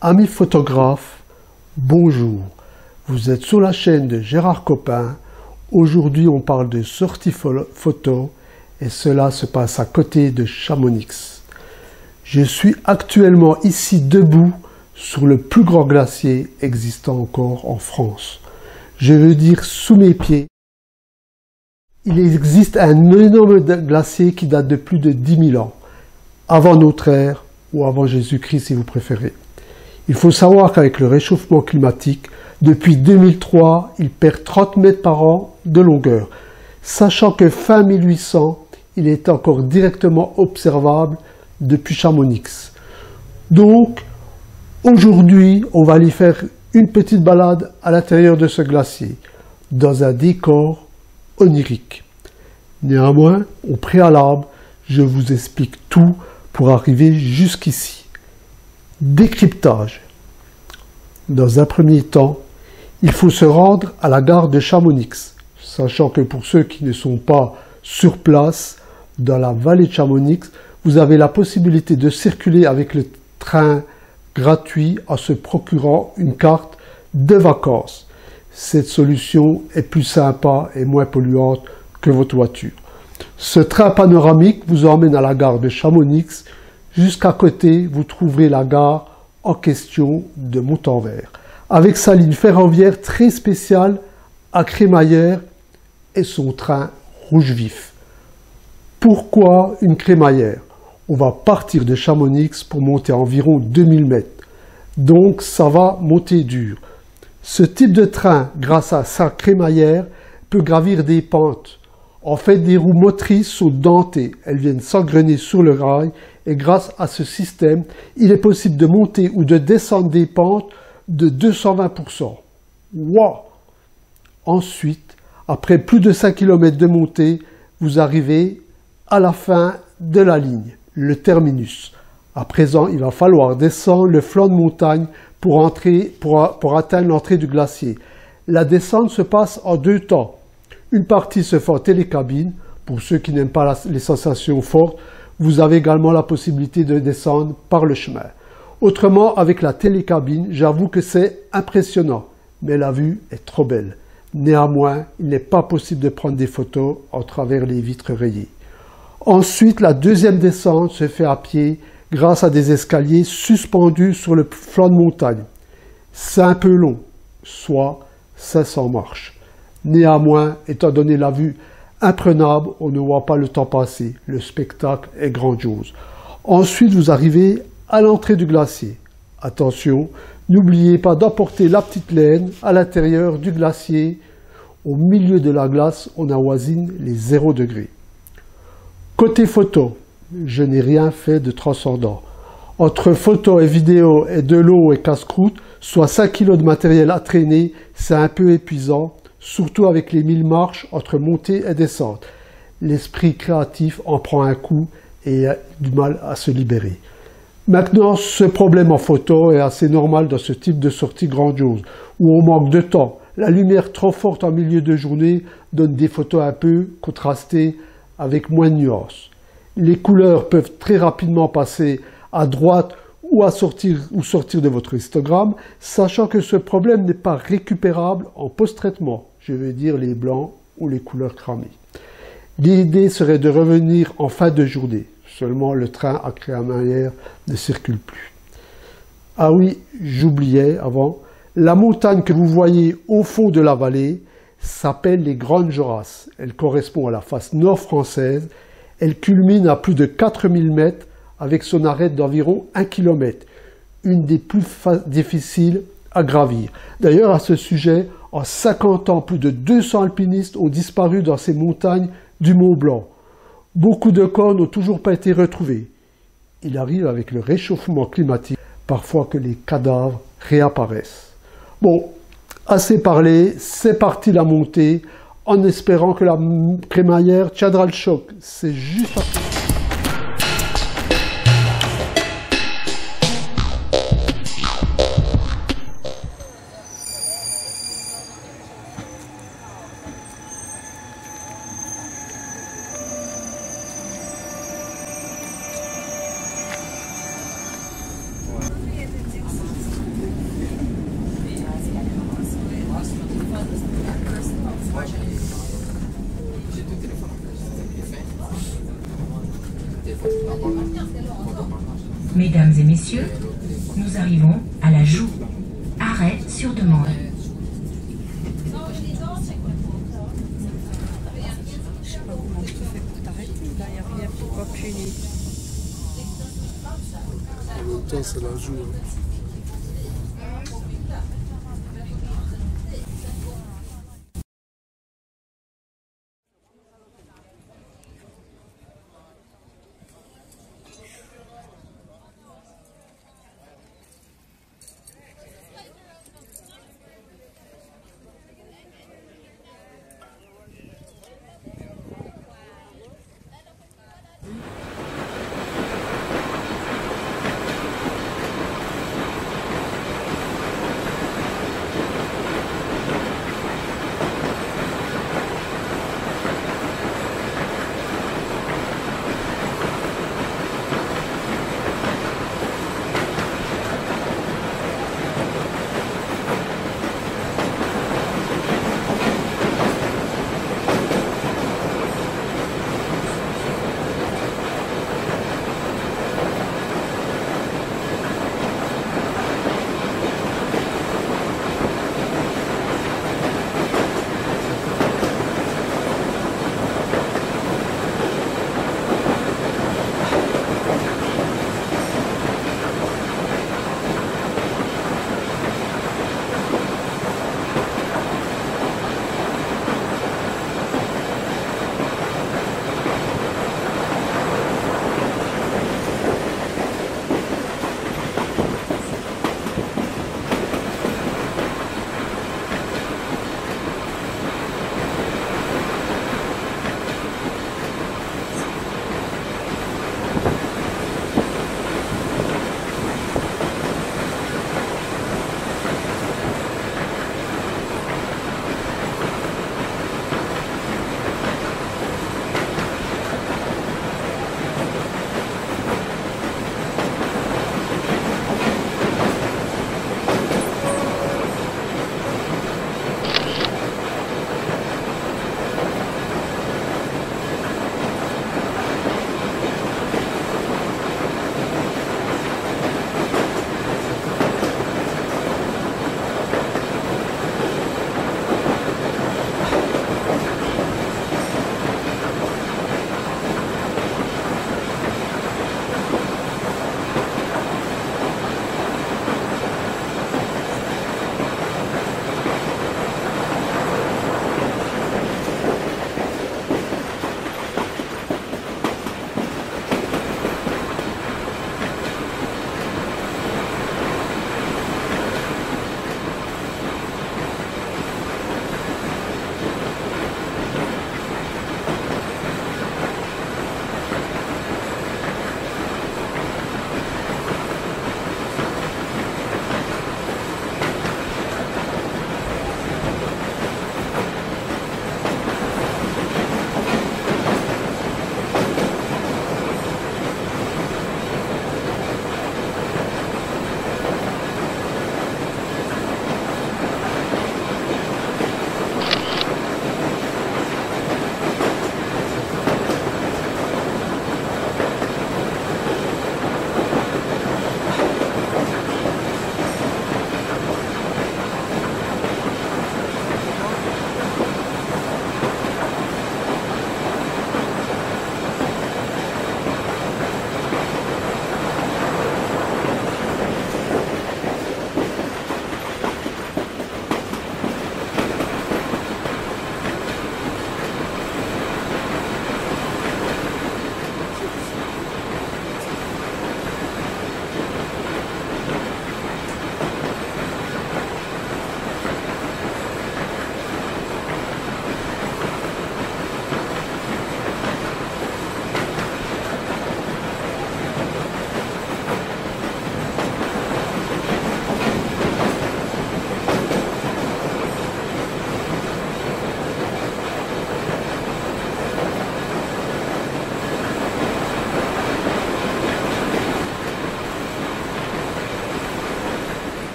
Amis photographes, bonjour. Vous êtes sur la chaîne de Gérard Copin. Aujourd'hui, on parle de sortie photo et cela se passe à côté de Chamonix. Je suis actuellement ici debout sur le plus grand glacier existant encore en France. Je veux dire sous mes pieds. Il existe un énorme glacier qui date de plus de 10 000 ans, avant notre ère ou avant Jésus-Christ si vous préférez. Il faut savoir qu'avec le réchauffement climatique, depuis 2003, il perd 30 mètres par an de longueur, sachant que fin 1800, il est encore directement observable depuis Chamonix. Donc, aujourd'hui, on va aller faire une petite balade à l'intérieur de ce glacier, dans un décor onirique. Néanmoins, au préalable, je vous explique tout pour arriver jusqu'ici. Décryptage. Dans un premier temps, il faut se rendre à la gare de Chamonix, sachant que pour ceux qui ne sont pas sur place, dans la vallée de Chamonix, vous avez la possibilité de circuler avec le train gratuit en se procurant une carte de vacances. Cette solution est plus sympa et moins polluante que votre voiture. Ce train panoramique vous emmène à la gare de Chamonix. Jusqu'à côté, vous trouverez la gare en question de Montanvert, avec sa ligne ferroviaire très spéciale à crémaillère et son train rouge vif. Pourquoi une crémaillère? On va partir de Chamonix pour monter à environ 2000 mètres. Donc ça va monter dur. Ce type de train, grâce à sa crémaillère, peut gravir des pentes. En fait, des roues motrices sont dentées. Elles viennent s'engrener sur le rail et grâce à ce système, il est possible de monter ou de descendre des pentes de 220%. Wow! Ensuite, après plus de 5 km de montée, vous arrivez à la fin de la ligne, le terminus. À présent, il va falloir descendre le flanc de montagne pour atteindre l'entrée du glacier. La descente se passe en deux temps. Une partie se fait en télécabine. Pour ceux qui n'aiment pas les sensations fortes, vous avez également la possibilité de descendre par le chemin. Autrement, avec la télécabine, j'avoue que c'est impressionnant, mais la vue est trop belle. Néanmoins, il n'est pas possible de prendre des photos en travers les vitres rayées. Ensuite, la deuxième descente se fait à pied grâce à des escaliers suspendus sur le flanc de montagne. C'est un peu long, soit 500 marches. Néanmoins, étant donné la vue imprenable, on ne voit pas le temps passer. Le spectacle est grandiose. Ensuite, vous arrivez à l'entrée du glacier. Attention, n'oubliez pas d'emporter la petite laine à l'intérieur du glacier. Au milieu de la glace, on avoisine les 0 degrés. Côté photo, je n'ai rien fait de transcendant. Entre photos et vidéos et de l'eau et casse-croûte, soit 5 kg de matériel à traîner, c'est un peu épuisant, surtout avec les 1000 marches entre montée et descente. L'esprit créatif en prend un coup et a du mal à se libérer. Maintenant, ce problème en photo est assez normal dans ce type de sortie grandiose, où on manque de temps. La lumière trop forte en milieu de journée donne des photos un peu contrastées avec moins de nuances. Les couleurs peuvent très rapidement passer à droite ou sortir de votre histogramme, sachant que ce problème n'est pas récupérable en post-traitement, je veux dire les blancs ou les couleurs cramées. L'idée serait de revenir en fin de journée, seulement le train à crémaillère ne circule plus. Ah oui, j'oubliais avant, la montagne que vous voyez au fond de la vallée s'appelle les Grandes Jorasses. Elle correspond à la face nord française. Elle culmine à plus de 4000 mètres avec son arête d'environ 1 km, une des plus difficiles à gravir. D'ailleurs, à ce sujet, en 50 ans, plus de 200 alpinistes ont disparu dans ces montagnes du Mont Blanc. Beaucoup de corps n'ont toujours pas été retrouvés. Il arrive avec le réchauffement climatique, parfois que les cadavres réapparaissent. Bon, assez parlé, c'est parti la montée, en espérant que la crémaillère tiendra le choc. C'est juste après. Mesdames et messieurs, nous arrivons à la Joux. Arrêt sur demande. Je sais pas comment tu fais pour t'arrêter, là, il n'y a rien pour appuyer. En même temps, c'est la joue.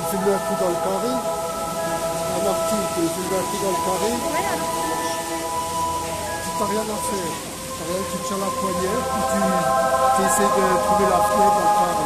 me filmer un coup dans le carré. Un article, tu peux me filmer un coup dans le carré. Ouais, alors. Tu n'as rien à faire. Tu tiens la poignée, puis tu essaies de trouver la fenêtre dans le carré.